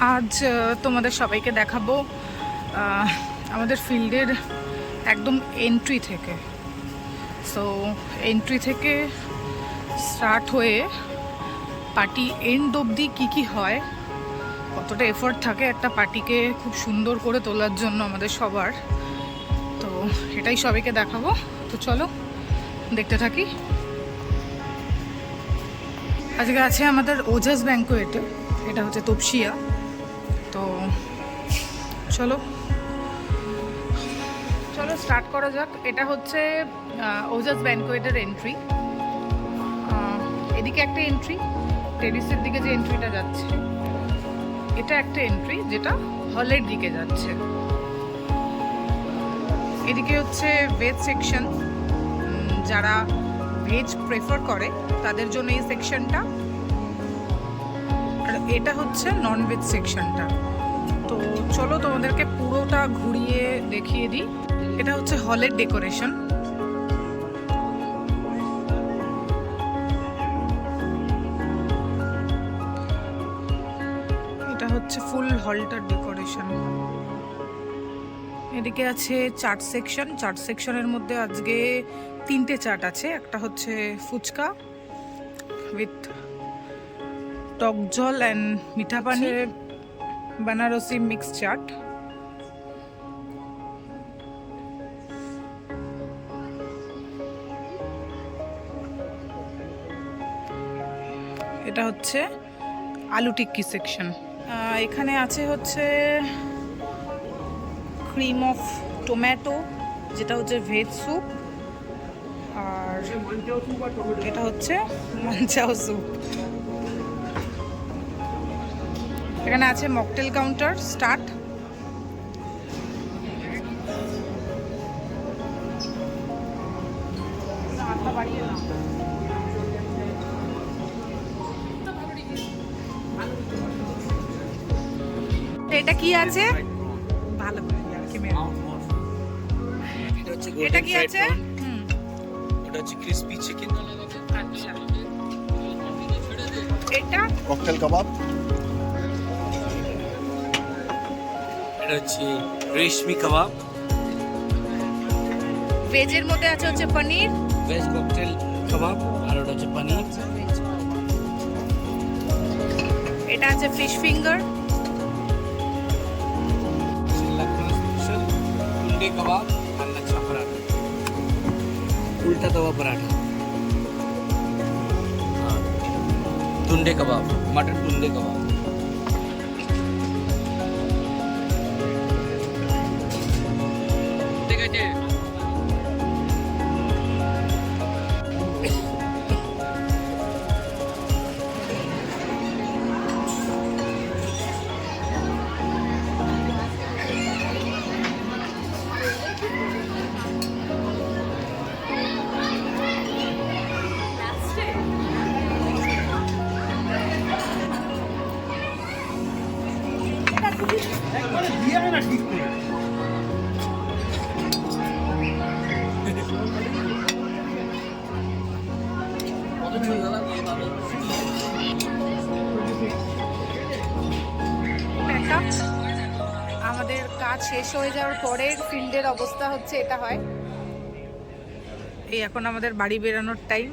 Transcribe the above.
আজ তোমাদের সবাইকে দেখাবো আমাদের ফিল্ডের একদম এন্ট্রি থেকে। সো এন্ট্রি থেকে স্টার্ট হয়ে পার্টি এন্ড অবধি কী হয়, কতটা এফোর্ট থাকে একটা পার্টিকে খুব সুন্দর করে তোলার জন্য আমাদের সবার। তো এটাই সবাইকে দেখাবো, তো চলো দেখতে থাকি। আজকে আছে আমাদের ওজাস ব্যাংকোয়েটে, এটা হচ্ছে তপসিয়া। তো চলো চলো স্টার্ট করা যাক। এটা হচ্ছে ওজাস ব্যাংকোয়েটের এন্ট্রি। এদিকে একটা এন্ট্রি, টেরিসের দিকে যে এন্ট্রিটা যাচ্ছে এটা একটা এন্ট্রি যেটা হলের দিকে যাচ্ছে। এদিকে হচ্ছে ভেজ সেকশন, যারা ভেজ প্রেফার করে তাদের জন্য এই সেকশনটা, আর এটা হচ্ছে নন ভেজ সেকশনটা। তো চলো তোমাদেরকে পুরোটা ঘুরিয়ে দেখিয়ে দিই। এটা হচ্ছে হলের ডেকোরেশন। এটা হচ্ছে ফুল হলটার ডেকোরেশন। এদিকে আছে চাট সেকশন। চাট সেকশনের মধ্যে আজকে 3টে চাট আছে। একটা হচ্ছে ফুচকা উইথ টক জল অ্যান্ড মিঠা পানি, বানারসি মিক্স চাট। এটা হচ্ছে আলু টিক্কি সেকশন। এখানে আছে হচ্ছে ক্রিম অফ টমেটো, যেটা হচ্ছে ভেজ স্যুপ, আর এটা হচ্ছে মাঞ্চাও স্যুপ। এখানে আছে মকটেল কাউন্টার স্টার্ট। এটা কি আছে? ভালো করে এটা কি আছে? এটা হচ্ছে ক্রিসপি চিকেন। আচ্ছা, এটা ককটেল কাবাব। এটা হচ্ছে রেশমি কাবাব। ভেজের মধ্যে আছে হচ্ছে পনির, ভেজ ককটেল কাবাব, আর ওটা হচ্ছে পনির। এটা আছে ফিশ ফিঙ্গার, লখনউ স্পেশাল টুন্ডে কাবাব আর লচ্ছা পরাঠা, উল্টা তওয়া পরাঠা, টুন্ডে কাবাব, মটন টুন্ডে কাবাব। ঠিক আছে। আমাদের কাজ শেষ হয়ে যাওয়ার পরের ফিল্ডের অবস্থা হচ্ছে এটা হয়। এই এখন আমাদের বাড়ি বেরানোর টাইম।